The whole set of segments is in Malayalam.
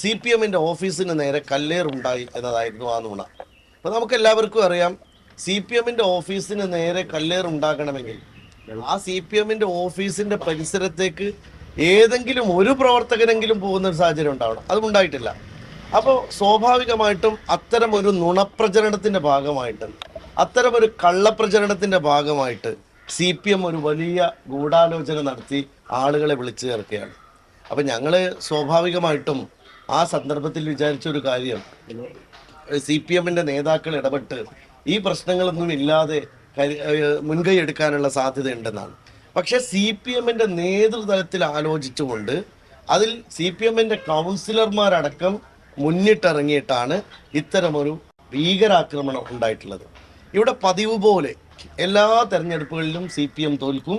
CPM ഓഫീസിന് നേരെ കല്ലേറുണ്ടായി എന്നതായിരുന്നു ആ നുണ. അപ്പോൾ നമുക്കെല്ലാവർക്കും അറിയാം, CPM ഓഫീസിന് നേരെ കല്ലേറുണ്ടാകണമെങ്കിൽ ആ CPM ഓഫീസിൻ്റെ പരിസരത്തേക്ക് ഏതെങ്കിലും ഒരു പ്രവർത്തകനെങ്കിലും പോകുന്ന ഒരു സാഹചര്യം ഉണ്ടാവണം. അതും ഉണ്ടായിട്ടില്ല. അപ്പോൾ സ്വാഭാവികമായിട്ടും അത്തരമൊരു നുണപ്രചരണത്തിൻ്റെ ഭാഗമായിട്ട്, അത്തരമൊരു കള്ളപ്രചരണത്തിൻ്റെ ഭാഗമായിട്ട് CPM ഒരു വലിയ ഗൂഢാലോചന നടത്തി ആളുകളെ വിളിച്ചു ചേർക്കുകയാണ്. അപ്പം ഞങ്ങൾ സ്വാഭാവികമായിട്ടും ആ സന്ദർഭത്തിൽ വിചാരിച്ചൊരു കാര്യം, CPM നേതാക്കൾ ഇടപെട്ട് ഈ പ്രശ്നങ്ങളൊന്നും ഇല്ലാതെ മുൻകൈ എടുക്കാനുള്ള സാധ്യതയുണ്ടെന്നാണ്. പക്ഷേ CPM നേതൃതലത്തിൽ ആലോചിച്ചുകൊണ്ട് അതിൽ CPM കൗൺസിലർമാരടക്കം മുന്നിട്ടിറങ്ങിയിട്ടാണ് ഇത്തരമൊരു ഭീകരാക്രമണം ഉണ്ടായിട്ടുള്ളത്. ഇവിടെ പതിവ് പോലെ എല്ലാ തെരഞ്ഞെടുപ്പുകളിലും CPM തോൽക്കും.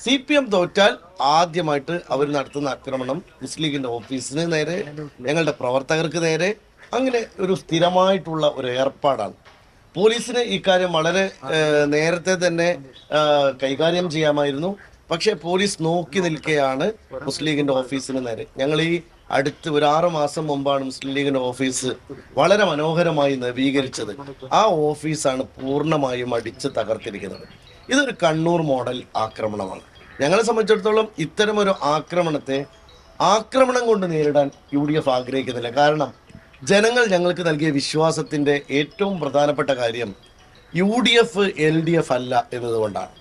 CPM തോറ്റാൽ ആദ്യമായിട്ട് അവർ നടത്തുന്ന ആക്രമണം മുസ്ലിം ലീഗിൻ്റെ ഓഫീസിന് നേരെ, ഞങ്ങളുടെ പ്രവർത്തകർക്ക് നേരെ, അങ്ങനെ ഒരു സ്ഥിരമായിട്ടുള്ള ഒരു ഏർപ്പാടാണ്. പോലീസിന് ഇക്കാര്യം വളരെ നേരത്തെ തന്നെ കൈകാര്യം ചെയ്യാമായിരുന്നു. പക്ഷേ പോലീസ് നോക്കി നിൽക്കുകയാണ് മുസ്ലിം ലീഗിൻ്റെ ഓഫീസിന് നേരെ. ഞങ്ങൾ ഈ അടുത്ത് ഒരു 6 മാസം മുമ്പാണ് മുസ്ലിം ലീഗിൻ്റെ ഓഫീസ് വളരെ മനോഹരമായി നവീകരിച്ചത്. ആ ഓഫീസാണ് പൂർണ്ണമായും അടിച്ച് തകർത്തിരിക്കുന്നത്. ഇതൊരു കണ്ണൂർ മോഡൽ ആക്രമണമാണ്. ഞങ്ങളെ സംബന്ധിച്ചിടത്തോളം ഇത്തരമൊരു ആക്രമണം കൊണ്ട് നേരിടാൻ UDF ആഗ്രഹിക്കുന്നില്ല. കാരണം ജനങ്ങൾ ഞങ്ങൾക്ക് നൽകിയ വിശ്വാസത്തിൻ്റെ ഏറ്റവും പ്രധാനപ്പെട്ട കാര്യം UDF LDF അല്ല എന്നതുകൊണ്ടാണ്.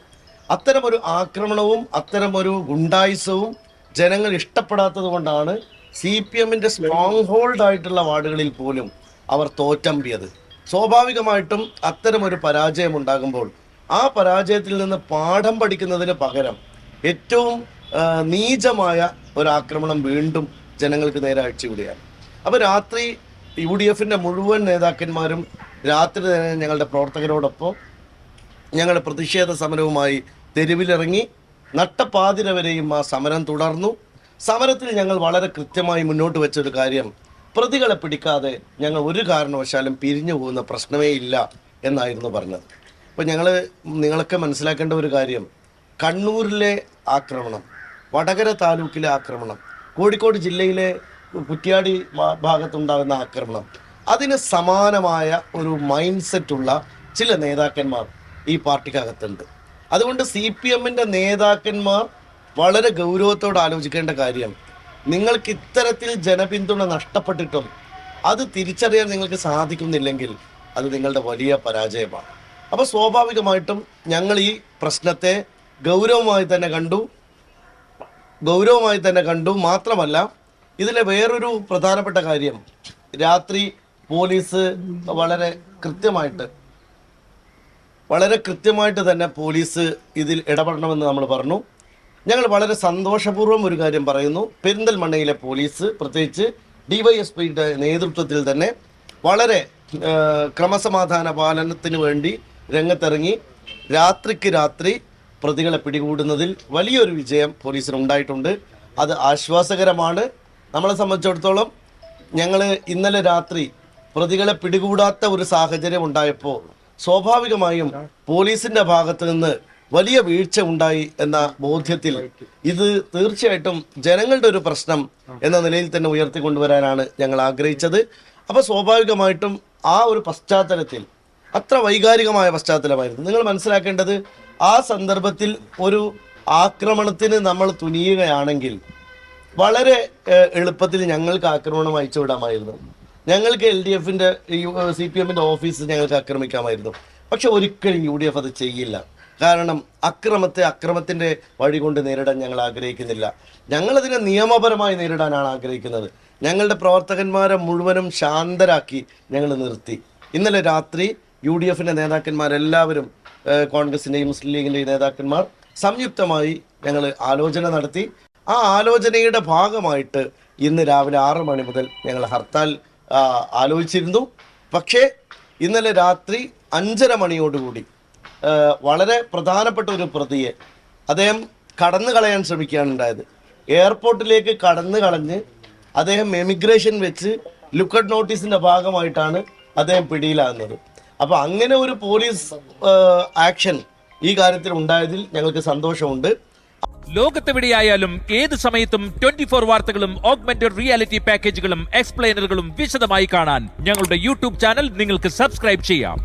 അത്തരമൊരു ആക്രമണവും അത്തരമൊരു ഗുണ്ടായുസവും ജനങ്ങൾ ഇഷ്ടപ്പെടാത്തത് കൊണ്ടാണ് CPM സ്ട്രോങ് ഹോൾഡ് ആയിട്ടുള്ള വാർഡുകളിൽ പോലും അവർ തോറ്റമ്പിയത്. സ്വാഭാവികമായിട്ടും അത്തരമൊരു പരാജയം ഉണ്ടാകുമ്പോൾ ആ പരാജയത്തിൽ നിന്ന് പാഠം പഠിക്കുന്നതിന് പകരം ഏറ്റവും നീചമായ ഒരാക്രമണം വീണ്ടും ജനങ്ങൾക്ക് നേരെ അഴിച്ചുവിടുകയാണ്. അപ്പോൾ രാത്രി UDF മുഴുവൻ നേതാക്കന്മാരും രാത്രി തന്നെ ഞങ്ങളുടെ പ്രവർത്തകരോടൊപ്പം ഞങ്ങളുടെ പ്രതിഷേധ സമരവുമായി തെരുവിലിറങ്ങി നട്ടപ്പാതിര വരെയും ആ സമരം തുടർന്നു. സമരത്തിൽ ഞങ്ങൾ വളരെ കൃത്യമായി മുന്നോട്ട് വെച്ചൊരു കാര്യം, പ്രതികളെ പിടിക്കാതെ ഞങ്ങൾ ഒരു കാരണവശാലും പിരിഞ്ഞു പോകുന്ന പ്രശ്നമേ ഇല്ല എന്നായിരുന്നു പറഞ്ഞത്. അപ്പോൾ നിങ്ങളൊക്കെ മനസ്സിലാക്കേണ്ട ഒരു കാര്യം, കണ്ണൂരിലെ ആക്രമണം, വടകര താലൂക്കിലെ ആക്രമണം, കോഴിക്കോട് ജില്ലയിലെ കുറ്റ്യാടി ഭാഗത്തുണ്ടാകുന്ന ആക്രമണം, അതിന് സമാനമായ ഒരു മൈൻഡ് സെറ്റുള്ള ചില നേതാക്കന്മാർ ഈ പാർട്ടിക്കകത്തുണ്ട്. അതുകൊണ്ട് CPM നേതാക്കന്മാർ വളരെ ഗൗരവത്തോടെ ആലോചിക്കേണ്ട കാര്യം, നിങ്ങൾക്ക് ഇത്തരത്തിൽ ജനപിന്തുണ നഷ്ടപ്പെട്ടിട്ടും അത് തിരിച്ചറിയാൻ നിങ്ങൾക്ക് സാധിക്കുന്നില്ലെങ്കിൽ അത് നിങ്ങളുടെ വലിയ പരാജയമാണ്. അപ്പോൾ സ്വാഭാവികമായിട്ടും ഞങ്ങൾ ഈ പ്രശ്നത്തെ ഗൗരവമായി തന്നെ കണ്ടു. മാത്രമല്ല, ഇതിലെ വേറൊരു പ്രധാനപ്പെട്ട കാര്യം, രാത്രി പോലീസ് വളരെ കൃത്യമായിട്ട് തന്നെ പോലീസ് ഇതിൽ ഇടപെടണമെന്ന് നമ്മൾ പറഞ്ഞു. ഞങ്ങൾ വളരെ സന്തോഷപൂർവ്വം ഒരു കാര്യം പറയുന്നു, പെരിന്തൽമണ്ണയിലെ പോലീസ് പ്രത്യേകിച്ച് DYSPയുടെ നേതൃത്വത്തിൽ തന്നെ വളരെ ക്രമസമാധാന പാലനത്തിന് വേണ്ടി രംഗത്തിറങ്ങി രാത്രിക്ക് രാത്രി പ്രതികളെ പിടികൂടുന്നതിൽ വലിയൊരു വിജയം പോലീസിനുണ്ടായിട്ടുണ്ട്. അത് ആശ്വാസകരമാണ്. നമ്മളെ സംബന്ധിച്ചിടത്തോളം ഞങ്ങൾ ഇന്നലെ രാത്രി പ്രതികളെ പിടികൂടാത്ത ഒരു സാഹചര്യം ഉണ്ടായപ്പോൾ സ്വാഭാവികമായും പോലീസിൻ്റെ ഭാഗത്ത് നിന്ന് വലിയ വീഴ്ച ഉണ്ടായി എന്ന ബോധ്യത്തിൽ ഇത് തീർച്ചയായിട്ടും ജനങ്ങളുടെ ഒരു പ്രശ്നം എന്ന നിലയിൽ തന്നെ ഉയർത്തിക്കൊണ്ടുവരാനാണ് ഞങ്ങൾ ആഗ്രഹിച്ചത്. അപ്പോൾ സ്വാഭാവികമായിട്ടും ആ ഒരു പശ്ചാത്തലത്തിൽ, അത്ര വൈകാരികമായ പശ്ചാത്തലമായിരുന്നു. നിങ്ങൾ മനസ്സിലാക്കേണ്ടത്, ആ സന്ദർഭത്തിൽ ഒരു ആക്രമണത്തിന് നമ്മൾ തുനിയുകയാണെങ്കിൽ വളരെ എളുപ്പത്തിൽ ഞങ്ങൾക്ക് ആക്രമണം അയച്ചുവിടാമായിരുന്നു. ഞങ്ങൾക്ക് LDFൻ്റെ CPM ഓഫീസ് ഞങ്ങൾക്ക് ആക്രമിക്കാമായിരുന്നു. പക്ഷെ ഒരിക്കലും UDF അത് ചെയ്യില്ല. കാരണം അക്രമത്തിൻ്റെ വഴി കൊണ്ട് നേരിടാൻ ഞങ്ങൾ ആഗ്രഹിക്കുന്നില്ല. ഞങ്ങളതിനെ നിയമപരമായി നേരിടാനാണ് ആഗ്രഹിക്കുന്നത്. ഞങ്ങളുടെ പ്രവർത്തകന്മാരെ മുഴുവനും ശാന്തരാക്കി ഞങ്ങൾ നിർത്തി. ഇന്നലെ രാത്രി UDFൻ്റെ നേതാക്കന്മാരെല്ലാവരും, കോൺഗ്രസിൻ്റെയും മുസ്ലിം ലീഗിൻ്റെയും നേതാക്കന്മാർ സംയുക്തമായി ഞങ്ങൾ ആലോചന നടത്തി. ആ ആലോചനയുടെ ഭാഗമായിട്ട് ഇന്ന് രാവിലെ 6 മണി മുതൽ ഞങ്ങൾ ഹർത്താൽ ആലോചിച്ചിരുന്നു. പക്ഷേ ഇന്നലെ രാത്രി 5:30 മണിയോടുകൂടി വളരെ പ്രധാനപ്പെട്ട ഒരു പ്രതിയെ അദ്ദേഹം കടന്നു കളയാൻ ശ്രമിക്കുകയാണ് ഉണ്ടായത്. എയർപോർട്ടിലേക്ക് കടന്നു കളഞ്ഞ് അദ്ദേഹം എമിഗ്രേഷൻ വെച്ച് ലുക്കൌട്ട് നോട്ടീസിൻ്റെ ഭാഗമായിട്ടാണ് അദ്ദേഹം പിടിയിലാകുന്നത്. അപ്പോൾ അങ്ങനെ ഒരു പോലീസ് ആക്ഷൻ ഈ കാര്യത്തിൽ ഉണ്ടായതിൽ ഞങ്ങൾക്ക് സന്തോഷമുണ്ട്. ലോകത്തെവിടെയായാലും ഏത് സമയത്തും 24 വാർത്തകളും ഓഗ്മെന്റഡ് റിയാലിറ്റി പാക്കേജുകളും എക്സ്പ്ലെയിനറുകളും വിശദമായി കാണാൻ ഞങ്ങളുടെ യൂട്യൂബ് ചാനൽ നിങ്ങൾക്ക് സബ്സ്ക്രൈബ് ചെയ്യാം.